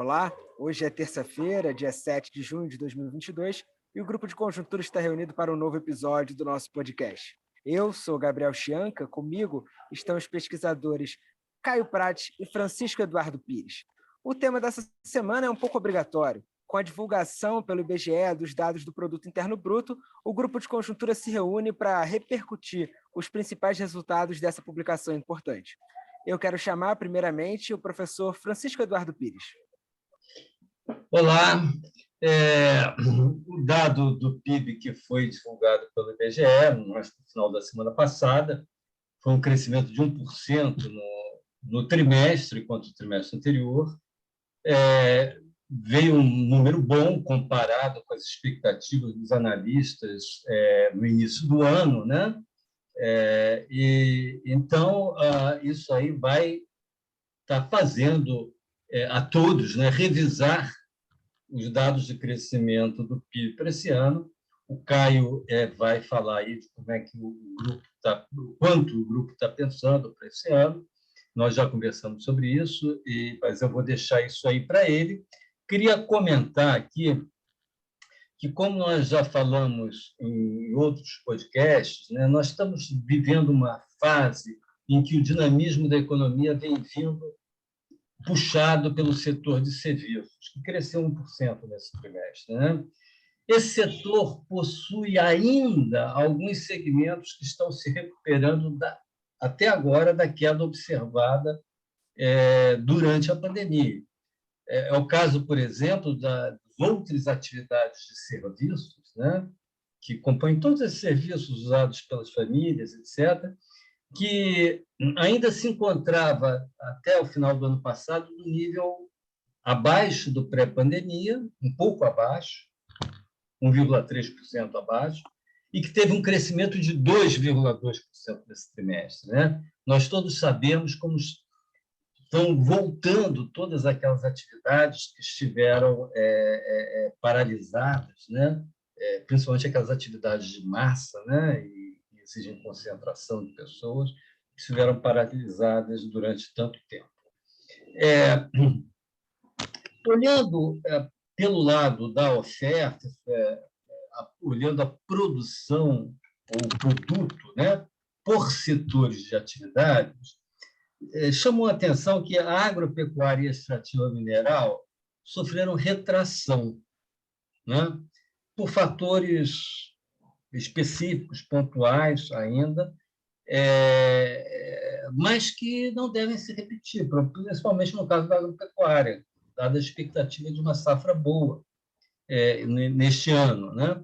Olá, hoje é terça-feira, dia 7 de junho de 2022, e o Grupo de Conjuntura está reunido para um novo episódio do nosso podcast. Eu sou Gabriel Chianca, comigo estão os pesquisadores Caio Prates e Francisco Eduardo Pires. O tema dessa semana é um pouco obrigatório. Com a divulgação pelo IBGE dos dados do Produto Interno Bruto, o Grupo de Conjuntura se reúne para repercutir os principais resultados dessa publicação importante. Eu quero chamar, primeiramente, o professor Francisco Eduardo Pires. Olá, o dado do PIB que foi divulgado pelo IBGE no final da semana passada foi um crescimento de 1% no trimestre, quanto o trimestre anterior. Veio um número bom comparado com as expectativas dos analistas no início do ano, né? Então, isso aí vai estar fazendo a todos, né, revisar os dados de crescimento do PIB para esse ano. O Caio vai falar aí de como é que o grupo está, quanto o grupo está pensando para esse ano. Nós já conversamos sobre isso, mas eu vou deixar isso aí para ele. Queria comentar aqui que, como nós já falamos em outros podcasts, né, nós estamos vivendo uma fase em que o dinamismo da economia vem vindo puxado pelo setor de serviços, que cresceu 1% nesse trimestre, né? Esse setor possui ainda alguns segmentos que estão se recuperando até agora da queda observada durante a pandemia. É o caso, por exemplo, das outras atividades de serviços, né, que compõem todos esses serviços usados pelas famílias, etc., que ainda se encontrava, até o final do ano passado, no nível abaixo do pré-pandemia, um pouco abaixo, 1,3% abaixo, e que teve um crescimento de 2,2% nesse trimestre, né? Nós todos sabemos como estão voltando todas aquelas atividades que estiveram paralisadas, né? Principalmente aquelas atividades de massa, né? E exigem concentração de pessoas, que estiveram paralisadas durante tanto tempo. Olhando pelo lado da oferta, olhando a produção ou produto, né, por setores de atividades, chamou a atenção que a agropecuária e a extrativa mineral sofreram retração, né, por fatores específicos, pontuais ainda, mas que não devem se repetir, principalmente no caso da agropecuária, dada a expectativa de uma safra boa neste ano, né?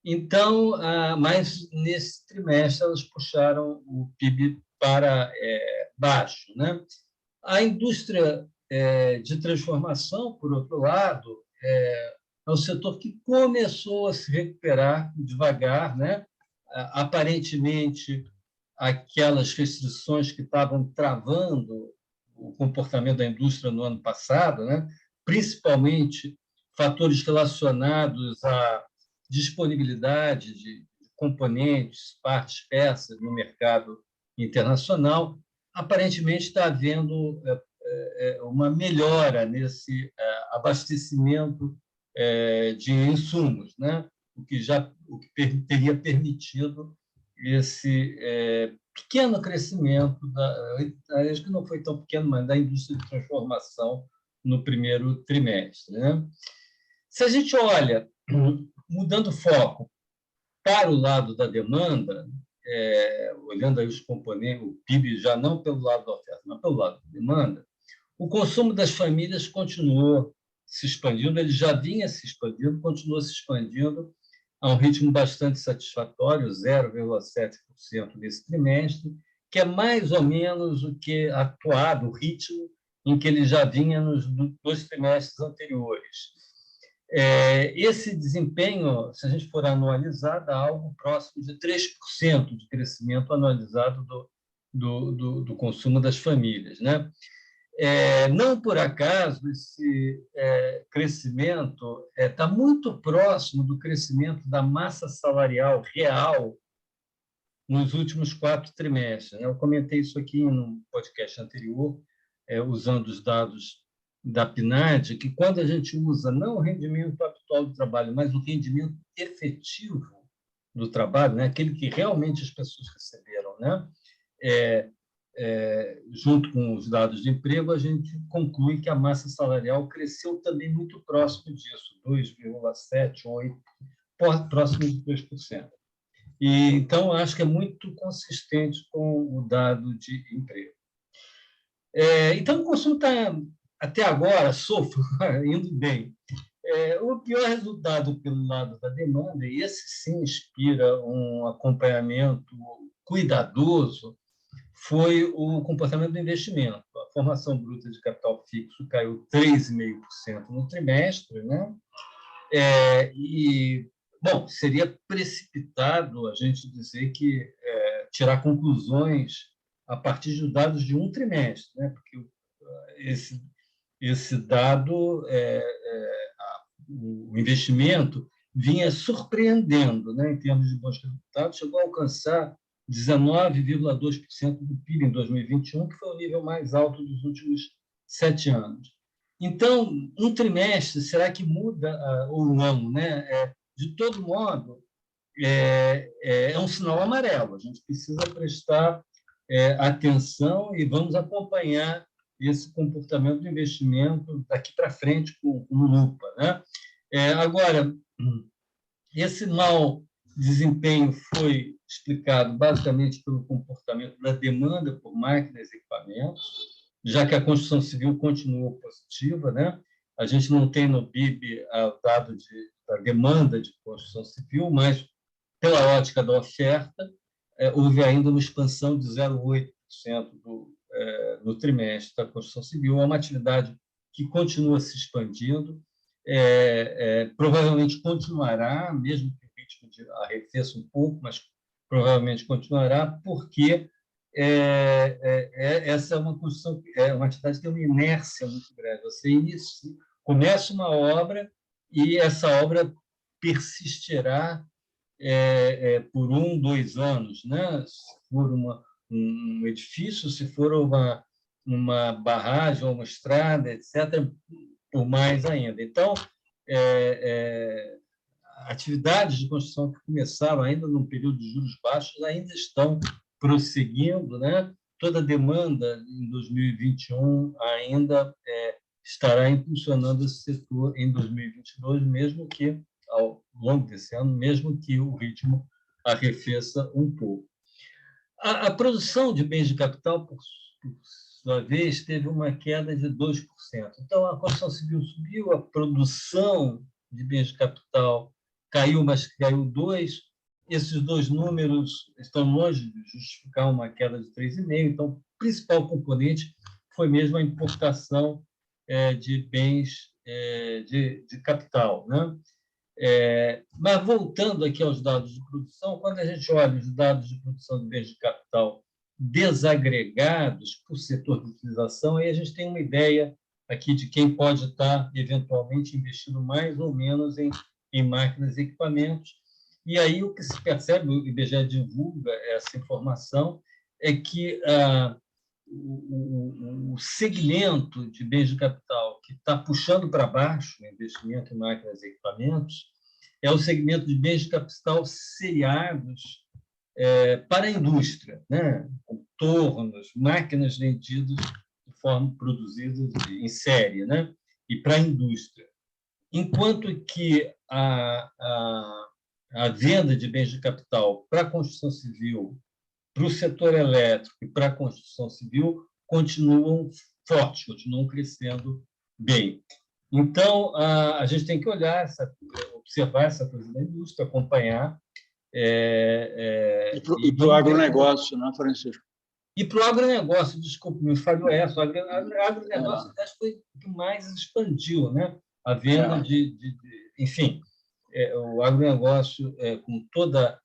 Então, mas nesse trimestre elas puxaram o PIB para baixo, né? A indústria de transformação, por outro lado, é um setor que começou a se recuperar devagar, né? Aparentemente, aquelas restrições que estavam travando o comportamento da indústria no ano passado, né? Principalmente fatores relacionados à disponibilidade de componentes, partes, peças no mercado internacional, aparentemente está havendo uma melhora nesse abastecimento de insumos, né? o que teria permitido esse pequeno crescimento, acho que não foi tão pequeno, mas da indústria de transformação no primeiro trimestre, né? Se a gente olha, mudando foco para o lado da demanda, olhando aí os componentes, o PIB já não pelo lado da oferta, mas pelo lado da demanda, o consumo das famílias continuou se expandindo, ele já vinha se expandindo, continuou se expandindo a um ritmo bastante satisfatório, 0,7% nesse trimestre, que é mais ou menos o que atuado, o ritmo em que ele já vinha nos 2 trimestres anteriores. Esse desempenho, se a gente for anualizar, dá algo próximo de 3% de crescimento anualizado do consumo das famílias, né? Não por acaso, esse crescimento está muito próximo do crescimento da massa salarial real nos últimos 4 trimestres. Eu comentei isso aqui no podcast anterior, usando os dados da PNAD, que quando a gente usa não o rendimento habitual do trabalho, mas o rendimento efetivo do trabalho, né, aquele que realmente as pessoas receberam, né, junto com os dados de emprego, a gente conclui que a massa salarial cresceu também muito próximo disso, 2,78, próximo de 2%. E, então, acho que é muito consistente com o dado de emprego. Então, o consumo está, até agora, sofro, indo bem. O pior resultado pelo lado da demanda, e esse sim inspira um acompanhamento cuidadoso, foi o comportamento do investimento. A formação bruta de capital fixo caiu 3,5% no trimestre, né? Bom, seria precipitado a gente dizer que tirar conclusões a partir de dados de um trimestre, né? Porque esse dado, o investimento vinha surpreendendo, né, em termos de bons resultados, chegou a alcançar 19,2% do PIB em 2021, que foi o nível mais alto dos últimos 7 anos. Então, um trimestre, será que muda ou não? Né? De todo modo, é um sinal amarelo. A gente precisa prestar atenção e vamos acompanhar esse comportamento do investimento daqui para frente com lupa. Né? Agora, esse mau desempenho foi explicado basicamente pelo comportamento da demanda por máquinas e equipamentos, já que a construção civil continuou positiva, né? A gente não tem no PIB o dado da demanda de construção civil, mas pela ótica da oferta, houve ainda uma expansão de 0,8% no trimestre da construção civil, é uma atividade que continua se expandindo, provavelmente continuará, mesmo que o ritmo arrefeça um pouco, mas provavelmente continuará, porque essa é uma construção, uma atividade que tem uma inércia muito grande. Você começa uma obra e essa obra persistirá por 1, 2 anos, né? Se for um edifício, se for uma barragem ou uma estrada, etc., por mais ainda. Então, atividades de construção que começaram ainda num período de juros baixos ainda estão prosseguindo, né? Toda a demanda em 2021 ainda estará impulsionando esse setor em 2022, mesmo que, ao longo desse ano, mesmo que o ritmo arrefeça um pouco. A produção de bens de capital, por sua vez, teve uma queda de 2%. Então, a construção civil subiu, a produção de bens de capital caiu, mas caiu 2%. Esses dois números estão longe de justificar uma queda de 3,5%. Então, o principal componente foi mesmo a importação de bens de capital, né? Mas, voltando aqui aos dados de produção, quando a gente olha os dados de produção de bens de capital desagregados por setor de utilização, aí a gente tem uma ideia aqui de quem pode estar, eventualmente, investindo mais ou menos em máquinas e equipamentos. E aí o que se percebe, o IBGE divulga essa informação, é que o segmento de bens de capital que está puxando para baixo o investimento em máquinas e equipamentos é o segmento de bens de capital seriados para a indústria, né? Tornos, máquinas vendidas de forma produzidas em série, né? E para a indústria. Enquanto que a venda de bens de capital para a construção civil, para o setor elétrico e para a construção civil continuam fortes, continuam crescendo bem. Então, a gente tem que olhar, observar essa coisa da indústria, acompanhar. E para o agronegócio, não é, Francisco? E para o agronegócio, desculpe, me falhou essa. O agronegócio acho que foi o que mais expandiu, né? A venda enfim, o agronegócio, com toda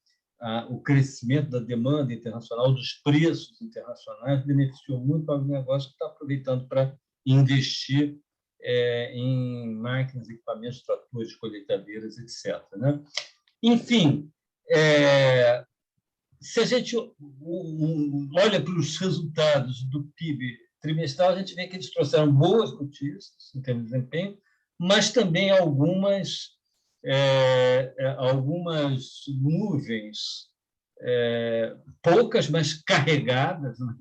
o crescimento da demanda internacional, dos preços internacionais, beneficiou muito o agronegócio, que está aproveitando para investir em máquinas, equipamentos, tratores, colheitadeiras, etc. Né? Enfim, se a gente olha para os resultados do PIB trimestral, a gente vê que eles trouxeram boas notícias em termos de desempenho, mas também algumas nuvens, poucas, mas carregadas, né,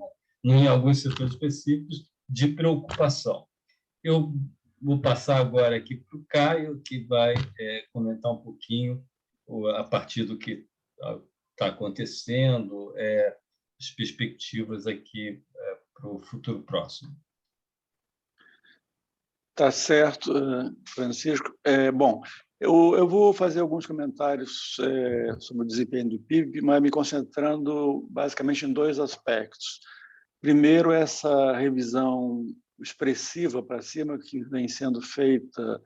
em alguns setores específicos, de preocupação. Eu vou passar agora aqui para o Caio, que vai comentar um pouquinho a partir do que está acontecendo, as perspectivas aqui para o futuro próximo. Tá certo, Francisco. Bom, eu vou fazer alguns comentários sobre o desempenho do PIB, mas me concentrando basicamente em dois aspectos. Primeiro, essa revisão expressiva para cima que vem sendo feita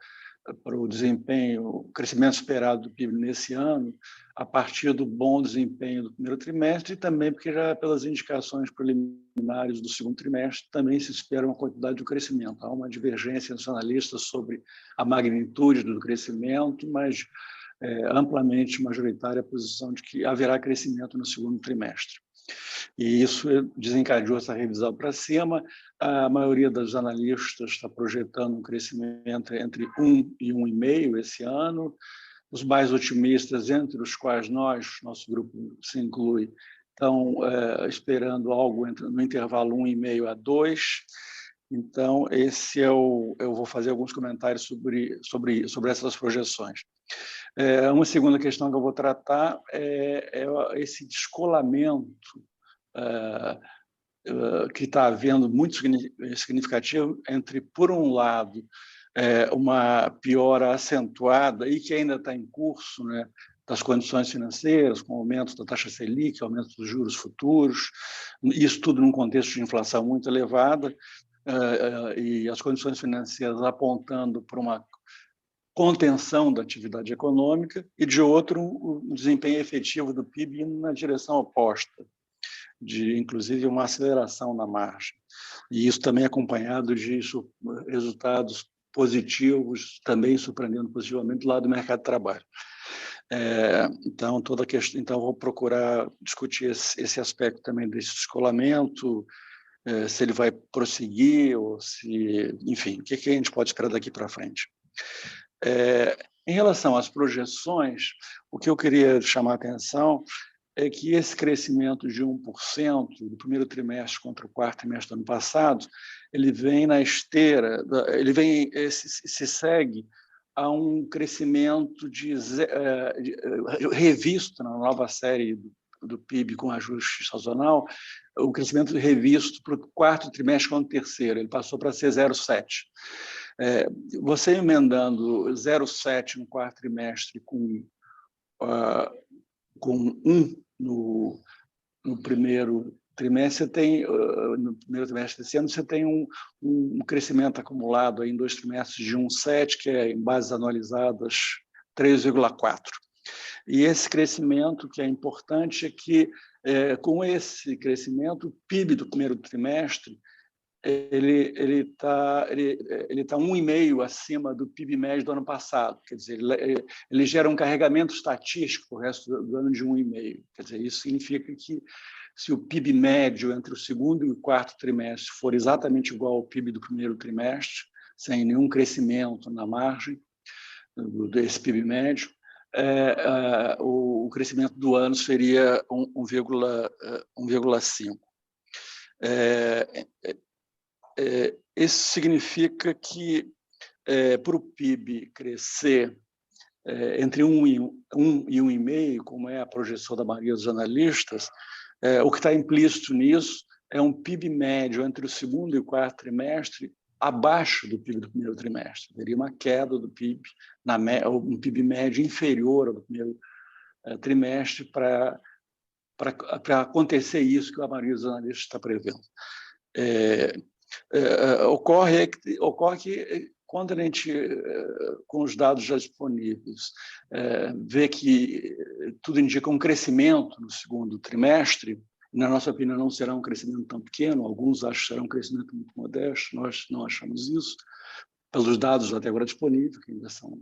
para o desempenho, o crescimento esperado do PIB nesse ano, a partir do bom desempenho do primeiro trimestre e também porque já pelas indicações preliminares do segundo trimestre também se espera uma quantidade de crescimento. Há uma divergência dos analistas sobre a magnitude do crescimento, mas amplamente majoritária a posição de que haverá crescimento no segundo trimestre. E isso desencadeou essa revisão para cima. A maioria dos analistas está projetando um crescimento entre 1 e 1,5 esse ano. Os mais otimistas, entre os quais nosso grupo se inclui, estão esperando algo no intervalo 1,5 a 2. Então, eu vou fazer alguns comentários sobre essas projeções. Uma segunda questão que eu vou tratar é esse descolamento que está havendo muito significativo entre, por um lado, uma piora acentuada e que ainda está em curso, né, das condições financeiras, com o aumento da taxa Selic, aumento dos juros futuros, isso tudo num contexto de inflação muito elevada, e as condições financeiras apontando para uma contenção da atividade econômica, e, de outro, um desempenho efetivo do PIB indo na direção oposta, de, inclusive, uma aceleração na margem. E isso também acompanhado de resultados positivos, também surpreendendo positivamente do lado do mercado de trabalho. Então, vou procurar discutir esse aspecto também desse descolamento, se ele vai prosseguir, ou se, enfim, o que a gente pode esperar daqui para frente. Em relação às projeções, o que eu queria chamar a atenção é que esse crescimento de 1% do primeiro trimestre contra o quarto trimestre do ano passado, ele vem na esteira, se segue a um crescimento revisto na nova série do PIB com ajuste sazonal, o crescimento revisto para o quarto trimestre contra o terceiro, ele passou para ser 0,7%. Você emendando 0,7 no quarto trimestre com 1 no primeiro trimestre, no primeiro trimestre desse ano, você tem um crescimento acumulado aí em 2 trimestres de 1,7, que é em bases anualizadas 3,4. E esse crescimento, que é importante, é que, com esse crescimento, o PIB do primeiro trimestre ele está 1,5 acima do PIB médio do ano passado. Quer dizer, ele gera um carregamento estatístico para o resto do ano de 1,5. Quer dizer, isso significa que, se o PIB médio entre o segundo e o quarto trimestre for exatamente igual ao PIB do primeiro trimestre, sem nenhum crescimento na margem desse PIB médio, o crescimento do ano seria 1,5. Isso significa que, para o PIB crescer entre 1 e 1,5, como é a projeção da maioria dos analistas, o que está implícito nisso é um PIB médio entre o segundo e o quarto trimestre abaixo do PIB do primeiro trimestre. Teria uma queda do PIB, um PIB médio inferior ao do primeiro trimestre para acontecer isso que a maioria dos analistas está prevendo. Ocorre que, quando a gente, com os dados já disponíveis, vê que tudo indica um crescimento no segundo trimestre, na nossa opinião não será um crescimento tão pequeno, alguns acham que será um crescimento muito modesto, nós não achamos isso, pelos dados até agora disponíveis, que ainda são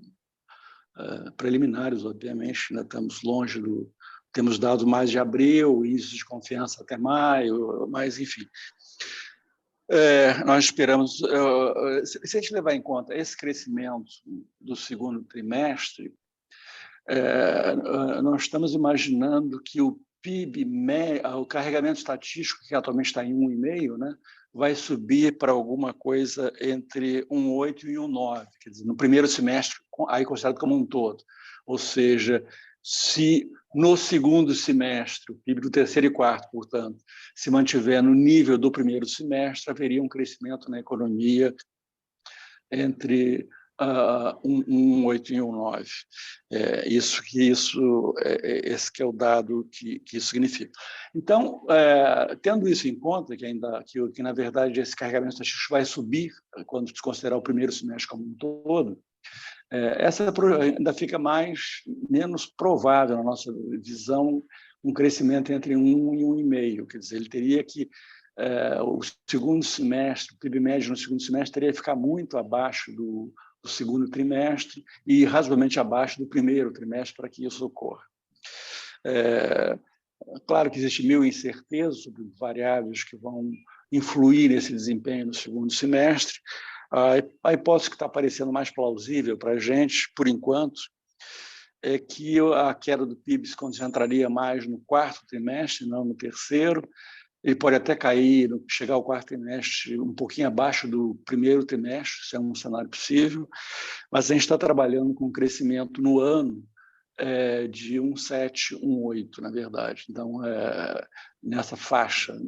preliminares, obviamente, ainda estamos longe temos dados mais de abril, índice de confiança até maio, mas, enfim. Nós esperamos, se a gente levar em conta esse crescimento do segundo trimestre, nós estamos imaginando que o PIB, o carregamento estatístico, que atualmente está em 1,5, né, vai subir para alguma coisa entre 1,8 e 1,9, quer dizer, no primeiro semestre, aí considerado como um todo. Ou seja, se no segundo semestre, o PIB do terceiro e quarto, portanto, se mantiver no nível do primeiro semestre, haveria um crescimento na economia entre 1,8 e 1,9. Esse que é o dado que isso significa. Então, tendo isso em conta, que na verdade esse carregamento estatístico vai subir quando se considerar o primeiro semestre como um todo, essa ainda fica menos provável, na nossa visão, um crescimento entre 1 e 1,5. Quer dizer, ele teria que, o segundo semestre, o PIB médio no segundo semestre teria que ficar muito abaixo do segundo trimestre e razoavelmente abaixo do primeiro trimestre para que isso ocorra. Claro que existe mil incertezas sobre variáveis que vão influir nesse desempenho no segundo semestre. A hipótese que está parecendo mais plausível para a gente, por enquanto, é que a queda do PIB se concentraria mais no quarto trimestre, não no terceiro. Ele pode até cair, chegar ao quarto trimestre um pouquinho abaixo do primeiro trimestre, isso é um cenário possível, mas a gente está trabalhando com um crescimento no ano de 1,7, 1,8, na verdade. Então, nessa faixa.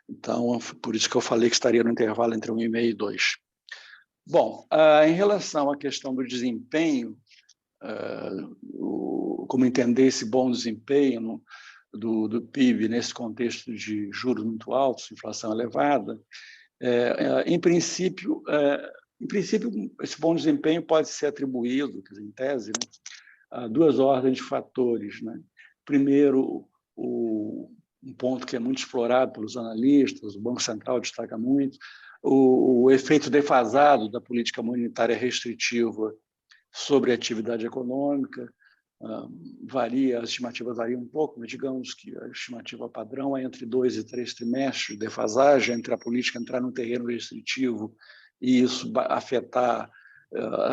Então, por isso que eu falei que estaria no intervalo entre 1,5 e 2. Bom, em relação à questão do desempenho, como entender esse bom desempenho do PIB nesse contexto de juros muito altos, inflação elevada, em princípio, esse bom desempenho pode ser atribuído, quer dizer, em tese, né, a duas ordens de fatores, né? Primeiro, um ponto que é muito explorado pelos analistas, o Banco Central destaca muito, o efeito defasado da política monetária restritiva sobre a atividade econômica. As estimativas variam um pouco, mas digamos que a estimativa padrão é entre 2 e 3 trimestres de defasagem entre a política entrar no terreno restritivo e isso afetar,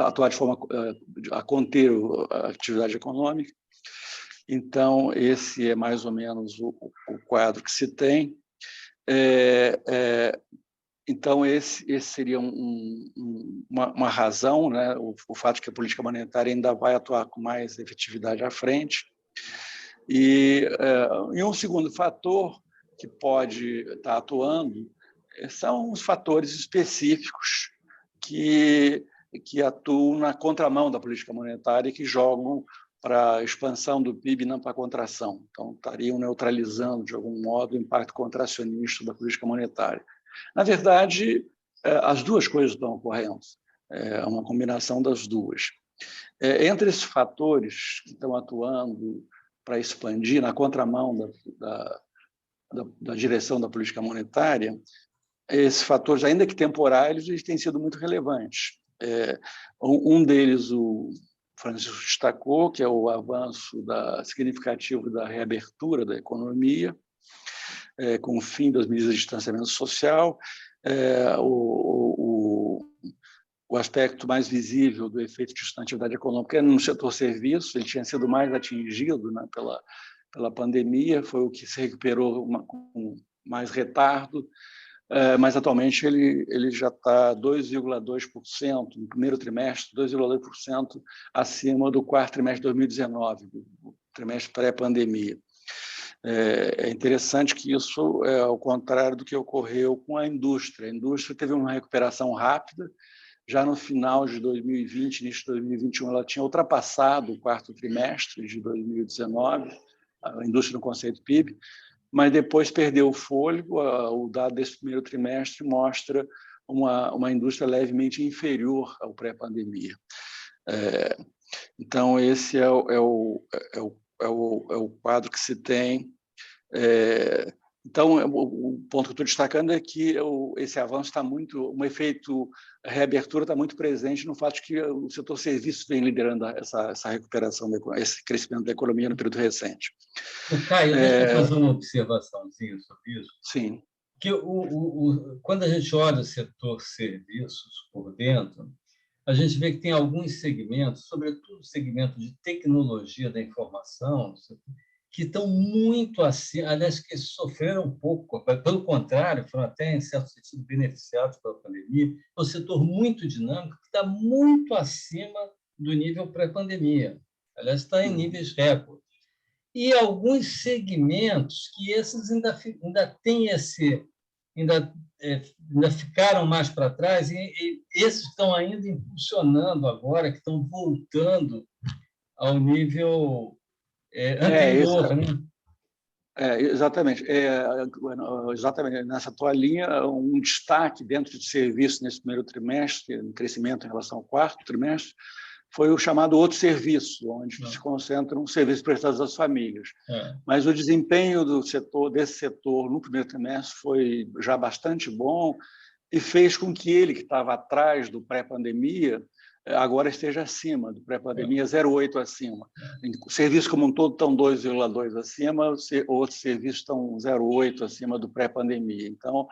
atuar de forma a conter a atividade econômica. Então, esse é mais ou menos o quadro que se tem. Então, esse seria uma razão, né? O fato de que a política monetária ainda vai atuar com mais efetividade à frente. E um segundo fator que pode estar atuando são os fatores específicos que atuam na contramão da política monetária e que jogam para a expansão do PIB e não para a contração. Então, estariam neutralizando, de algum modo, o impacto contracionista da política monetária. Na verdade, as duas coisas estão ocorrendo, é uma combinação das duas. Entre esses fatores que estão atuando para expandir na contramão da direção da política monetária, esses fatores, ainda que temporários, eles têm sido muito relevantes. Um deles, o Francisco destacou, que é o avanço significativo da reabertura da economia, com o fim das medidas de distanciamento social, o aspecto mais visível do efeito de sustentabilidade econômica é no setor serviços, ele tinha sido mais atingido, né, pela pandemia, foi o que se recuperou com mais retardo, mas atualmente ele já está 2,2% no primeiro trimestre, 2,2% acima do quarto trimestre de 2019, o trimestre pré-pandemia. É interessante que isso é ao contrário do que ocorreu com a indústria. A indústria teve uma recuperação rápida, já no final de 2020, início de 2021, ela tinha ultrapassado o quarto trimestre de 2019, a indústria no conceito PIB, mas depois perdeu o fôlego. O dado desse primeiro trimestre mostra uma indústria levemente inferior ao pré-pandemia. Então, esse é o quadro que se tem. Então, o ponto que eu estou destacando é que esse avanço está um efeito reabertura está muito presente no fato de que o setor serviços vem liderando essa recuperação, esse crescimento da economia no período recente. Caio, deixa eu fazer uma observaçãozinha sobre isso. Sim. que quando a gente olha o setor serviços por dentro, a gente vê que tem alguns segmentos, sobretudo o segmento de tecnologia da informação, que estão muito acima, aliás, que sofreram um pouco, pelo contrário, foram até, em certo sentido, beneficiados pela pandemia. É um setor muito dinâmico, que está muito acima do nível pré-pandemia. Aliás, está em níveis recorde. E alguns segmentos que esses ainda têm ainda ficaram mais para trás, e esses estão ainda impulsionando agora, que estão voltando ao nível anterior, né? Exatamente. Exatamente. Nessa tua linha, um destaque dentro de serviço nesse primeiro trimestre, um crescimento em relação ao quarto trimestre, foi o chamado outro serviço, onde se concentram os serviços prestados às famílias. Mas o desempenho desse setor no primeiro trimestre foi já bastante bom e fez com que ele, que estava atrás do pré-pandemia, agora esteja acima do pré-pandemia, 0,8 acima. O serviço como um todo estão 2,2 acima, outros serviços estão 0,8 acima do pré-pandemia. Então,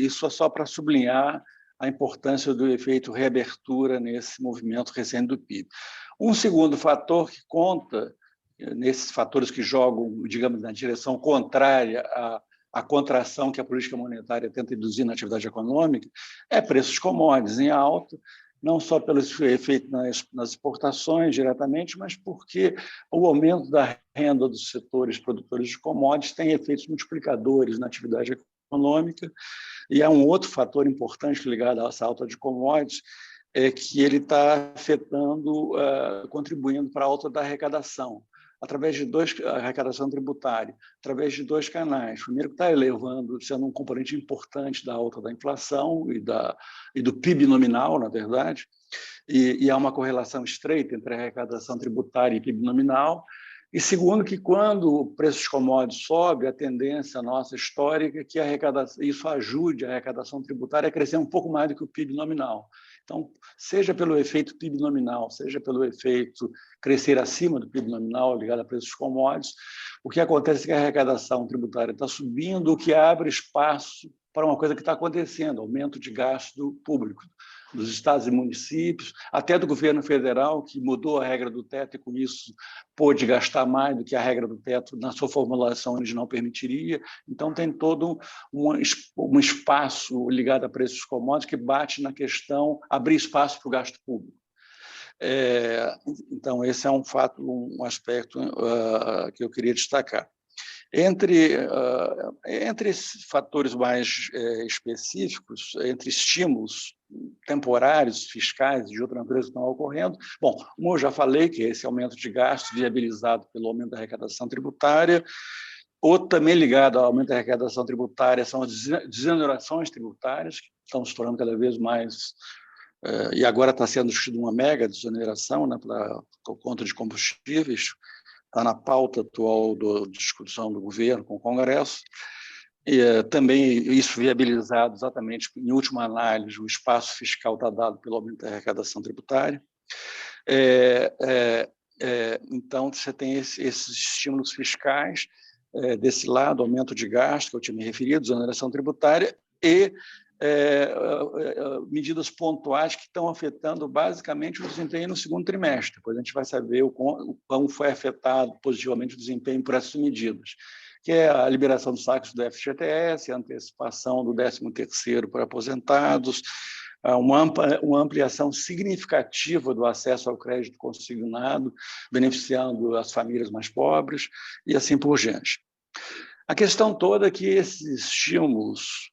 isso é só para sublinhar a importância do efeito reabertura nesse movimento recente do PIB. Um segundo fator que conta, nesses fatores que jogam, digamos, na direção contrária à contração que a política monetária tenta induzir na atividade econômica, é preços commodities em alta, não só pelo efeito nas exportações diretamente, mas porque o aumento da renda dos setores produtores de commodities tem efeitos multiplicadores na atividade econômica. E há um outro fator importante ligado a essa alta de commodities, é que ele está afetando, contribuindo para a alta da arrecadação, através de arrecadação tributária, através de dois canais. O primeiro que está elevando, sendo um componente importante da alta da inflação e do PIB nominal, na verdade, e há uma correlação estreita entre a arrecadação tributária e PIB nominal. E segundo, que quando o preço de commodities sobe, a tendência nossa histórica é que isso ajude a arrecadação tributária a crescer um pouco mais do que o PIB nominal. Então, seja pelo efeito PIB nominal, seja pelo efeito crescer acima do PIB nominal ligado a preços de commodities, o que acontece é que a arrecadação tributária está subindo, o que abre espaço para uma coisa que está acontecendo, aumento de gasto público dos estados e municípios, até do governo federal, que mudou a regra do teto e, com isso, pôde gastar mais do que a regra do teto na sua formulação original permitiria. Então, tem todo um espaço ligado a preços commodities que bate na questão abrir espaço para o gasto público. Então, esse é um fato, um aspecto que eu queria destacar. Entre esses fatores mais específicos, entre estímulos temporários, fiscais e de outra natureza que estão ocorrendo, bom, como eu já falei, que é esse aumento de gastos viabilizado pelo aumento da arrecadação tributária. Outro também ligado ao aumento da arrecadação tributária são as desonerações tributárias, que estão se tornando cada vez mais, e agora está sendo discutida uma mega desoneração, né, por conta de combustíveis. Está na pauta atual da discussão do governo com o Congresso, e também isso viabilizado exatamente, em última análise, o espaço fiscal está dado pelo aumento da arrecadação tributária. Então, você tem esses estímulos fiscais, desse lado, aumento de gasto, que eu tinha me referido, desoneração tributária, e medidas pontuais que estão afetando basicamente o desempenho no segundo trimestre. Depois a gente vai saber como foi afetado positivamente o desempenho por essas medidas, que é a liberação dos saques do FGTS, a antecipação do 13º para aposentados, uma ampliação significativa do acesso ao crédito consignado, beneficiando as famílias mais pobres e assim por diante. A questão toda é que esses estímulos,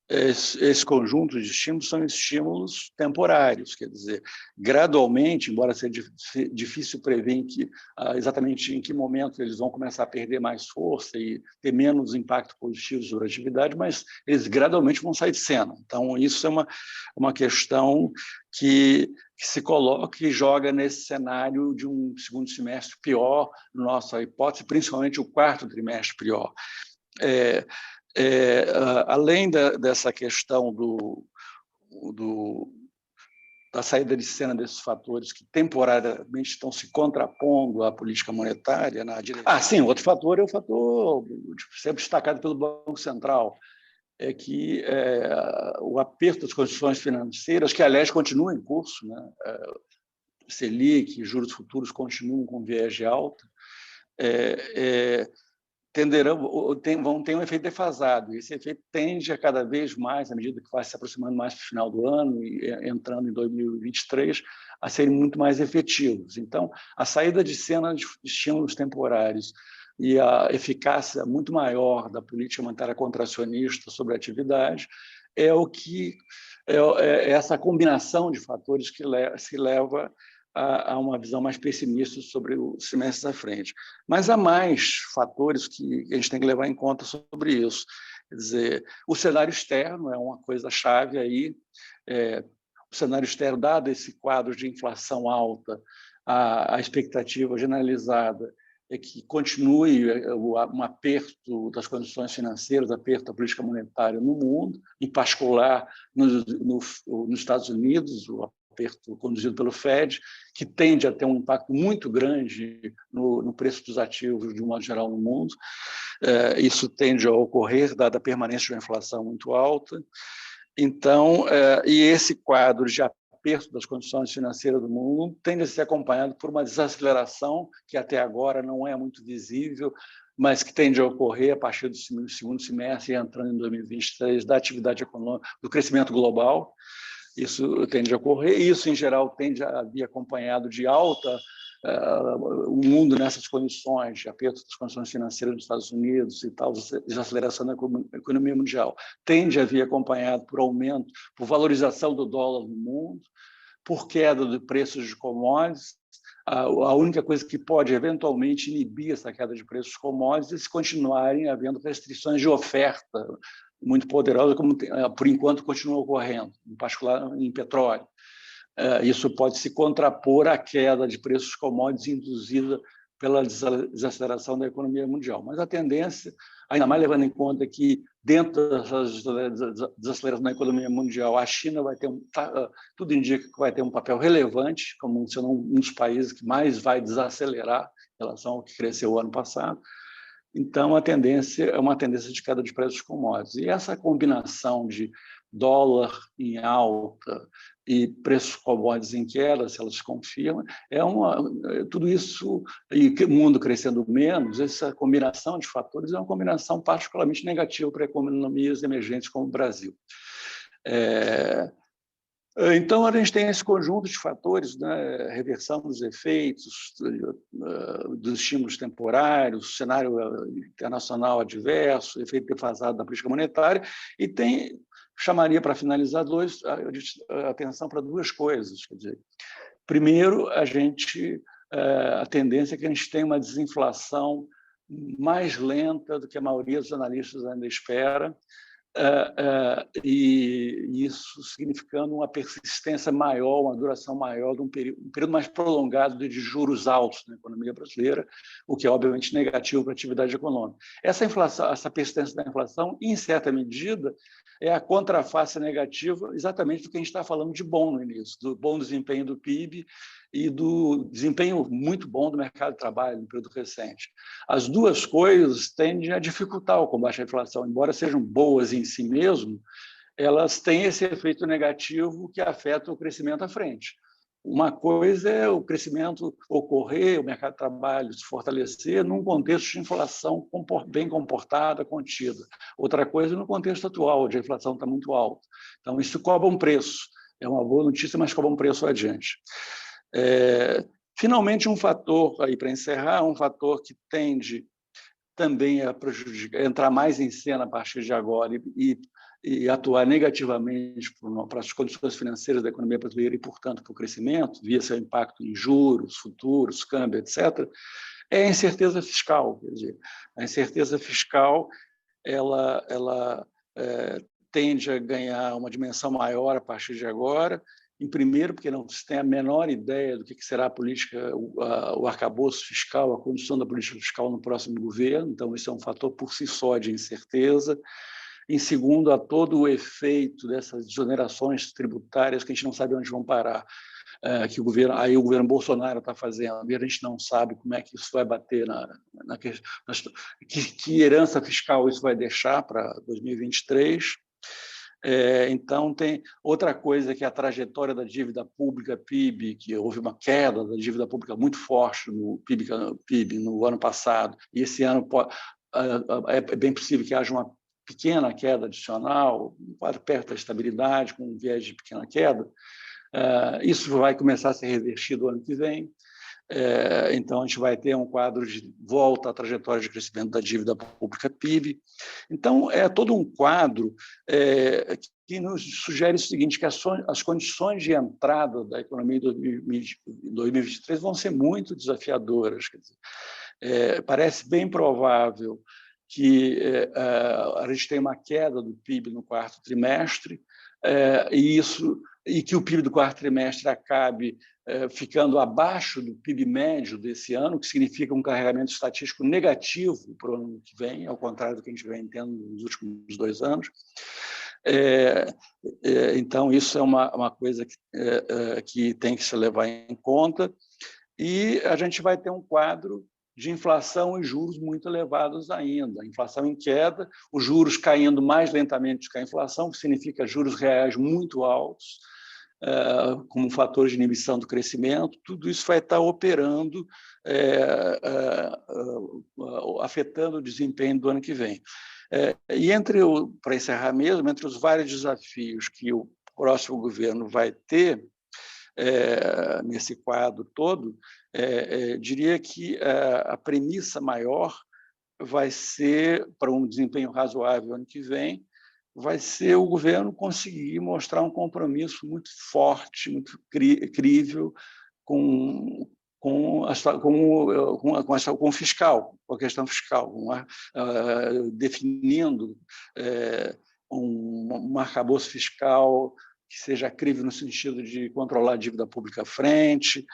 esse conjunto de estímulos são estímulos temporários, quer dizer, gradualmente, embora seja difícil prever exatamente em que momento eles vão começar a perder mais força e ter menos impacto positivo sobre a atividade, mas eles gradualmente vão sair de cena. Então, isso é uma questão que se coloca e joga nesse cenário de um segundo semestre pior, nossa hipótese, principalmente o quarto trimestre pior. Além dessa questão da saída de cena desses fatores que temporariamente estão se contrapondo à política monetária na direção. Sim, outro fator é o fator sempre destacado pelo Banco Central, é que o aperto das condições financeiras, que, aliás, continua em curso, né? Selic, juros futuros continuam com viés de alta, vão ter um efeito defasado. Esse efeito tende a cada vez mais, à medida que vai se aproximando mais para o final do ano e entrando em 2023, a serem muito mais efetivos. Então, a saída de cena de estímulos temporários e a eficácia muito maior da política monetária contracionista sobre a atividade é essa combinação de fatores que se leva a uma visão mais pessimista sobre o semestre à frente. Mas há mais fatores que a gente tem que levar em conta sobre isso. Quer dizer, o cenário externo é uma coisa-chave aí. O cenário externo, dado esse quadro de inflação alta, a expectativa generalizada é que continue um aperto das condições financeiras, aperto da política monetária no mundo, em particular nos Estados Unidos, o aperto conduzido pelo Fed, que tende a ter um impacto muito grande no preço dos ativos, de um modo geral, no mundo. Isso tende a ocorrer, dada a permanência de uma inflação muito alta. Então, e esse quadro de aperto das condições financeiras do mundo tende a ser acompanhado por uma desaceleração que até agora não é muito visível, mas que tende a ocorrer a partir do segundo semestre e entrando em 2023 da atividade econômica, do crescimento global. Isso tende a ocorrer, e isso, em geral, tende a vir acompanhado de alta. O mundo nessas condições, de aperto das condições financeiras dos Estados Unidos e tal, desaceleração da economia mundial, tende a vir acompanhado por aumento, por valorização do dólar no mundo, por queda de preços de commodities. A única coisa que pode eventualmente inibir essa queda de preços de commodities é se continuarem havendo restrições de oferta muito poderosas, como por enquanto continua ocorrendo, em particular em petróleo. Isso pode se contrapor à queda de preços de commodities induzida pela desaceleração da economia mundial. Mas a tendência, ainda mais levando em conta que dentro dessa desaceleração da economia mundial, a China vai ter tudo indica que vai ter um papel relevante, como sendo um dos países que mais vai desacelerar em relação ao que cresceu o ano passado. Então, a tendência é uma tendência de queda de preços de commodities. E essa combinação de dólar em alta e preços de commodities em queda, se elas se confirmam, tudo isso, e o mundo crescendo menos, essa combinação de fatores é uma combinação particularmente negativa para economias emergentes como o Brasil. Então, a gente tem esse conjunto de fatores, né? Reversão dos efeitos, dos estímulos temporários, cenário internacional adverso, efeito defasado da política monetária, e chamaria para finalizar a atenção para duas coisas. Quer dizer, primeiro, a tendência é que a gente tenha uma desinflação mais lenta do que a maioria dos analistas ainda espera, e isso significando uma persistência maior, uma duração maior de um período mais prolongado de juros altos na economia brasileira, o que é obviamente negativo para a atividade econômica. Essa persistência da inflação, em certa medida, é a contraface negativa exatamente do que a gente está falando de bom no início, do bom desempenho do PIB e do desempenho muito bom do mercado de trabalho no período recente. As duas coisas tendem a dificultar o combate à inflação, embora sejam boas em si mesmo, elas têm esse efeito negativo que afeta o crescimento à frente. Uma coisa é o crescimento ocorrer, o mercado de trabalho se fortalecer num contexto de inflação bem comportada, contida. Outra coisa é no contexto atual, onde a inflação está muito alta. Então, isso cobra um preço. É uma boa notícia, mas cobra um preço adiante. Finalmente, um fator, aí para encerrar, um fator que tende também a prejudicar, entrar mais em cena a partir de agora e atuar negativamente para as condições financeiras da economia brasileira e, portanto, para o crescimento, via seu impacto em juros, futuros, câmbio, etc., é a incerteza fiscal. Quer dizer, a incerteza fiscal ela tende a ganhar uma dimensão maior a partir de agora. Em primeiro, porque não se tem a menor ideia do que será a política, o arcabouço fiscal, a condução da política fiscal no próximo governo. Então, isso é um fator por si só de incerteza. Em segundo, a todo o efeito dessas exonerações tributárias que a gente não sabe onde vão parar, que o governo Bolsonaro está fazendo, e a gente não sabe como é que isso vai bater que herança fiscal isso vai deixar para 2023. Então, tem outra coisa que é a trajetória da dívida pública PIB, que houve uma queda da dívida pública muito forte no PIB no ano passado, e esse ano é bem possível que haja uma pequena queda adicional, quase perto da estabilidade, com um viés de pequena queda. Isso vai começar a ser revertido ano que vem. Então, a gente vai ter um quadro de volta à trajetória de crescimento da dívida pública PIB. Então, é todo um quadro que nos sugere o seguinte, que as condições de entrada da economia em 2023 vão ser muito desafiadoras. Quer dizer, parece bem provável que a gente tenha uma queda do PIB no quarto trimestre, e que o PIB do quarto trimestre acabe ficando abaixo do PIB médio desse ano, que significa um carregamento estatístico negativo para o ano que vem, ao contrário do que a gente vem tendo nos últimos 2 anos. Então, isso é uma coisa que tem que se levar em conta, e a gente vai ter um quadro de inflação e juros muito elevados ainda. A inflação em queda, os juros caindo mais lentamente que a inflação, que significa juros reais muito altos, como um fator de inibição do crescimento. Tudo isso vai estar operando, afetando o desempenho do ano que vem. E para encerrar mesmo, entre os vários desafios que o próximo governo vai ter, nesse quadro todo, diria que a premissa maior vai ser, para um desempenho razoável ano que vem, vai ser o governo conseguir mostrar um compromisso muito forte, muito crível com o fiscal, com a questão fiscal, definindo um arcabouço fiscal que seja crível no sentido de controlar a dívida pública à frente,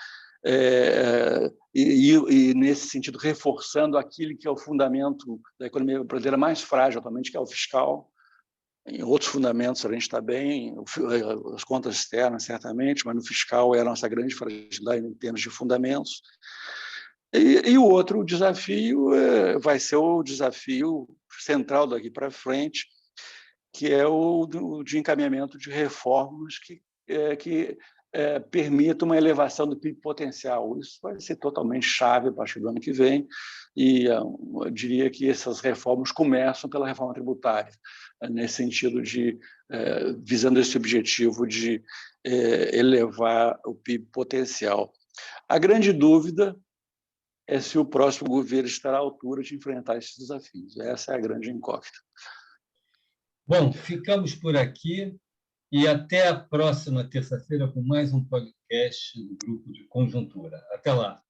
e, nesse sentido, reforçando aquilo que é o fundamento da economia brasileira mais frágil atualmente, que é o fiscal. Em outros fundamentos a gente está bem, as contas externas, certamente, mas no fiscal é a nossa grande fragilidade em termos de fundamentos. E o outro desafio vai ser o desafio central daqui para frente, que é o de encaminhamento de reformas que permita uma elevação do PIB potencial. Isso vai ser totalmente chave a partir do ano que vem, e eu diria que essas reformas começam pela reforma tributária, nesse sentido de visando esse objetivo de elevar o PIB potencial. A grande dúvida é se o próximo governo estará à altura de enfrentar esses desafios. Essa é a grande incógnita. Bom, ficamos por aqui e até a próxima terça-feira com mais um podcast do Grupo de Conjuntura. Até lá!